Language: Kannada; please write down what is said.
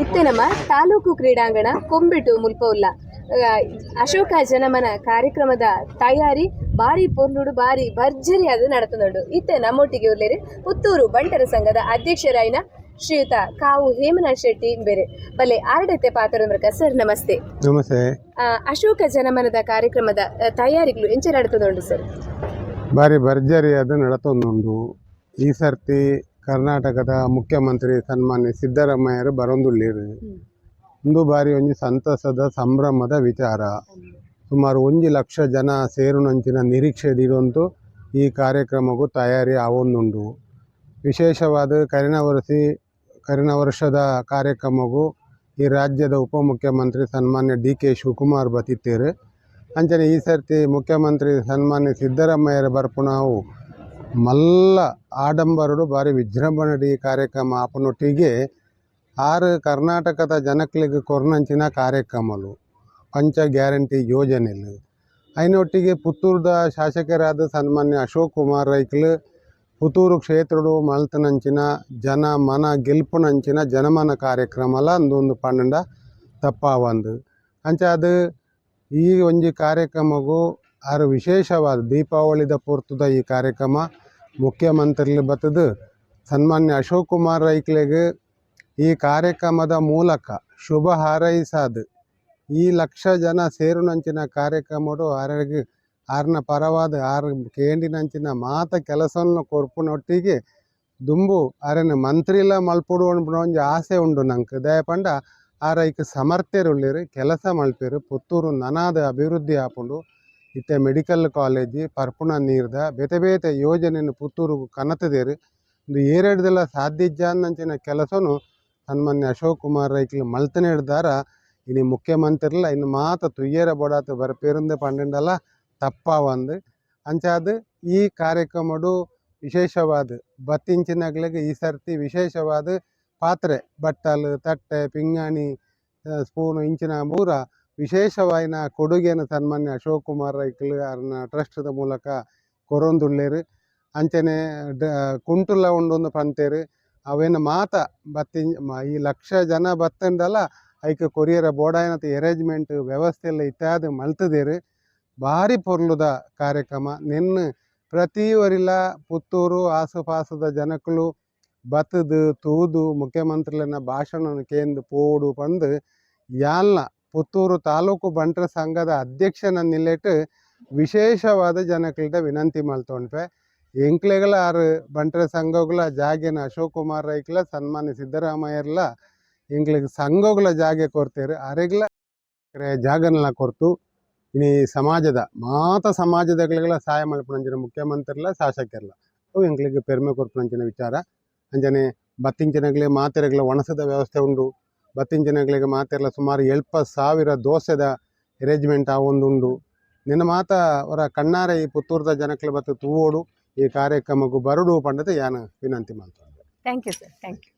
ಇತ್ತೆ ನಮ್ಮ ತಾಲೂಕು ಕ್ರೀಡಾಂಗಣ ಕೊಂಬಿಟ್ಟು ಮುಲ್ಪವುಲ್ಲ ಅಶೋಕ ಜನಮನ ಕಾರ್ಯಕ್ರಮದ ತಯಾರಿ ಬಾರಿ ಪೊರ್ಲುಡು ಬಾರಿ ಭರ್ಜರಿಯಾದ ನಡೆತುಂಡು. ಇತ್ತೆ ನಮ್ಮೊಟ್ಟಿಗೆ ಉಳ್ಳೇರಿ ಪುತ್ತೂರು ಬಂಟರ ಸಂಘದ ಅಧ್ಯಕ್ಷರಾಯಿನ ಶ್ರೀಯುತ ಕಾವು ಹೇಮನಾಥ್ ಶೆಟ್ಟಿ ಬೇರೆ ಬಲ್ಲೆ ಆರಡತೆ ಪಾತ್ರ ಸರ್ ನಮಸ್ತೆ. ನಮಸ್ತೆ. ಅಶೋಕ ಜನಮನದ ಕಾರ್ಯಕ್ರಮದ ತಯಾರಿಗಳು ಎಂಚ ನಡೆತುಂಡು ಸರ್? ಬಾರಿ ಭರ್ಜರಿಯಾದ ನಡೆತೊಂದುಂಡು. ಈ ಸರ್ತಿ ಕರ್ನಾಟಕದ ಮುಖ್ಯಮಂತ್ರಿ ಸನ್ಮಾನ್ಯ ಸಿದ್ದರಾಮಯ್ಯರು ಬರೊಂದುಲ್ಲೇರು. ಒಂದು ಬಾರಿ ಒಂಜಿ ಸಂತಸದ ಸಂಭ್ರಮದ ವಿಚಾರ. ಸುಮಾರು 1 ಲಕ್ಷ ಜನ ಸೇರುನಂಚಿನ ನಿರೀಕ್ಷೆ ಇಡೊಂದು ಈ ಕಾರ್ಯಕ್ರಮಕ್ಕೂ ತಯಾರಿ ಆವೊಂದುಂಡು. ವಿಶೇಷವಾದ ಕರಿನ ವರ್ಷದ ಕಾರ್ಯಕ್ರಮಕ್ಕೂ ಈ ರಾಜ್ಯದ ಉಪಮುಖ್ಯಮಂತ್ರಿ ಸನ್ಮಾನ್ಯ DK ಶಿವಕುಮಾರ್ ಬತ್ತಿತ್ತೇರು. ಅಂಚನೆ ಈ ಸರ್ತಿ ಮುಖ್ಯಮಂತ್ರಿ ಸನ್ಮಾನ್ಯ ಸಿದ್ದರಾಮಯ್ಯರ ಬರ್ಪುಣವು ಮಲ್ಲ ಆಡಂಬರಡು ಬಾರಿ ವಿಜೃಂಭಣೆಡಿ ಕಾರ್ಯಕ್ರಮ ಆಪನೊಟ್ಟಿಗೆ 6 ಕರ್ನಾಟಕದ ಜನಕ್ಲಿಗೆ ಕೊರ್ನಂಚಿನ ಕಾರ್ಯಕ್ರಮಲು ಪಂಚ ಗ್ಯಾರಂಟಿ ಯೋಜನೆಲು ಐನೊಟ್ಟಿಗೆ ಪುತ್ತೂರದ ಶಾಸಕರಾದ ಸನ್ಮಾನ್ಯ ಅಶೋಕ್ ಕುಮಾರ್ ರೈಕ್ಲು ಪುತ್ತೂರು ಕ್ಷೇತ್ರಡು ಮಲ್ತನಂಚಿನ ಜನ ಮನ ಗೆಲ್ಪುನಂಚಿನ ಜನಮನ ಕಾರ್ಯಕ್ರಮಲ ಅಂದೊಂದು ಪಂಡ ತಪ್ಪಾವಂದು ಅಂಚ ಅದು ಈ ಒಂಜಿ ಕಾರ್ಯಕ್ರಮಗೂ ಆರು ವಿಶೇಷವಾದ ದೀಪಾವಳಿದ ಪೂರ್ತದ ಈ ಕಾರ್ಯಕ್ರಮ ಮುಖ್ಯಮಂತ್ರಿಗಳು ಬತ್ತದು ಸನ್ಮಾನ್ಯ ಅಶೋಕ್ ಕುಮಾರ್ ರೈಕ್ಲೆಗೆ ಈ ಕಾರ್ಯಕ್ರಮದ ಮೂಲಕ ಶುಭ ಹಾರೈಸಾದು ಈ ಲಕ್ಷ ಜನ ಸೇರುನಂಚಿನ ಕಾರ್ಯಕ್ರಮಡು ಆರ್ನ ಪರವಾದ 6 ಕೇಂಡಿನಂಚಿನ ಮಾತ ಕೆಲಸವನ್ನು ಕೊರ್ಪುನೊಟ್ಟಿಗೆ ದುಂಬು ಅರನ ಮಂತ್ರಿಲ ಮಲ್ಪುಡು ಒಂಜಿ ಆಸೆ ಉಂಡು ನಂಗೆ ದಯಪಂಡ ಆರೈಕೆ ಸಮರ್ಥ್ಯರುಳ್ಳೇರು ಕೆಲಸ ಮಲ್ಪೇರು ಪುತ್ತೂರು ನನಾದ ಅಭಿವೃದ್ಧಿ ಆಪುಂಡು. ಇತ್ತೆ ಮೆಡಿಕಲ್ ಕಾಲೇಜ್ ಪರ್ಪುಣ ನೀರ್ದ ಬೇತೆ ಬೇತೆ ಯೋಜನೆಯನ್ನು ಪುತ್ತೂರು ಕನತದೇರು ಒಂದು ಏರೆಡ್ದೆಲ್ಲ ಸಾಧ್ಯಜ್ಜ ಅನ್ನಂಚಿನ ಕೆಲಸನು ಸನ್ಮಾನ್ಯ ಅಶೋಕ್ ಕುಮಾರ್ ರೈಕ್ಲು ಮಲ್ತನೆ ಹಿಡ್ದಾರ. ಇನ್ನು ಮುಖ್ಯಮಂತ್ರಿಲ ಇನ್ನು ಮಾತ ತುಯ್ಯರ ಬೊಡಾತು ಬರ್ಪೇರುಂದೆ ಪಂಡಿಂಡಲ್ಲ ತಪ್ಪಾವಂದು ಅಂಚಾದ ಈ ಕಾರ್ಯಕ್ರಮಡು ವಿಶೇಷವಾದ ಬತ್ತಿಂಚಿನಗಳಿಗೆ ಈ ಸರ್ತಿ ವಿಶೇಷವಾದ ಪಾತ್ರೆ ಬಟ್ಟಲು ತಟ್ಟೆ ಪಿಂಗಾಣಿ ಸ್ಪೂನು ಇಂಚಿನ ಮೂರ ವಿಶೇಷವಾಯಿನ ಕೊಡುಗೆಯನ್ನು ಸನ್ಮಾನ್ಯ ಅಶೋಕ್ ಕುಮಾರ್ ರೈಕ್ಲು ಅವ್ರನ್ನ ಟ್ರಸ್ಟ್ದ ಮೂಲಕ ಕೊರೊಂದುಳ್ಳೇರು. ಅಂಚನೆ ಕುಂಟುಲ ಉಂಡೊಂದು ಪಂತೇರು ಅವೇನು ಮಾತ ಈ ಲಕ್ಷ ಜನ ಬತ್ತಂಡಲ್ಲ ಐಕೆ ಕೊರಿಯರ ಬೋಡಾಯನತ ಅರೇಂಜ್ಮೆಂಟ್ ವ್ಯವಸ್ಥೆ ಎಲ್ಲ ಇತ್ಯಾದಿ ಮಲ್ತದೇರು ಭಾರಿ ಪೊರ್ಲುದ ಕಾರ್ಯಕ್ರಮ. ನಿನ್ನ ಪ್ರತಿವರಿಲ ಪುತ್ತೂರು ಆಸುಪಾಸದ ಜನಕ್ಕಳು ಬತ್ತದು ತೂದು ಮುಖ್ಯಮಂತ್ರಿಲನ ಭಾಷಣ ಕೇಂದ್ರ ಪೋಡು ಪಂದು ಯಾಲ್ನ ಪುತ್ತೂರು ತಾಲೂಕು ಬಂಟರ ಸಂಘದ ಅಧ್ಯಕ್ಷನ ನಿಲ್ಲಿಟ್ಟು ವಿಶೇಷವಾದ ಜನಕ್ಕಳ್ದ ವಿನಂತಿ ಮಲ್ತೊಂಡ್ಪೆ ಎಂಕ್ಲೆಗಳ 6 ಬಂಟರ ಸಂಘಗಳ ಜಾಗೆನ ಅಶೋಕ್ ಕುಮಾರ್ ರೈಕ್ಲ ಸನ್ಮಾನ್ಯ ಸಿದ್ದರಾಮಯ್ಯರ್ಲ ಎಂಕ್ಲಿಗೆ ಸಂಘಗಳ ಜಾಗೆ ಕೊರ್ತೇರು ಅರೆಗ್ಲ ಜಾಗನೆಲ್ಲ ಕೊರ್ತು ಇನ್ನು ಸಮಾಜದ ಸಮಾಜದಗಳಿಗೆಲ್ಲ ಸಹಾಯ ಮಲ್ಪುನಂಚಿನ ಮುಖ್ಯಮಂತ್ರಿಲ ಶಾಸಕರ್ಲ ಅವು ಎಂಕ್ಲಿಗೆ ಪೆರ್ಮೆ ಕೊರ್ಪುನಂಚಿನ ವಿಚಾರ. ಅಂಜನೆ ಬತ್ತಿಂಚಿನಗಳಿಗೆ ಮಾತೆರೆಗಳ ಒಣಸದ ವ್ಯವಸ್ಥೆ ಉಂಡು. ಬತ್ತಿಂಚಿನಗಳಿಗೆ ಮಾತೆರಲ ಸುಮಾರು 70,000 ದೋಸೆದ ಅರೇಂಜ್ಮೆಂಟ್ ಆವೊಂದುಂಡು. ನಿನ್ನ ಮಾತ ಅವರ ಕಣ್ಣಾರೆ ಈ ಪುತ್ತೂರದ ಜನಕ್ಲೆ ಬತ್ತು ತೂವೋಡು ಈ ಕಾರ್ಯಕ್ರಮಕ್ಕೂ ಬರಡು ಪಂಡದ ಯಾನು ವಿನಂತಿ ಮಾಡ್ತಾರೆ. Thank you sir. Thank you.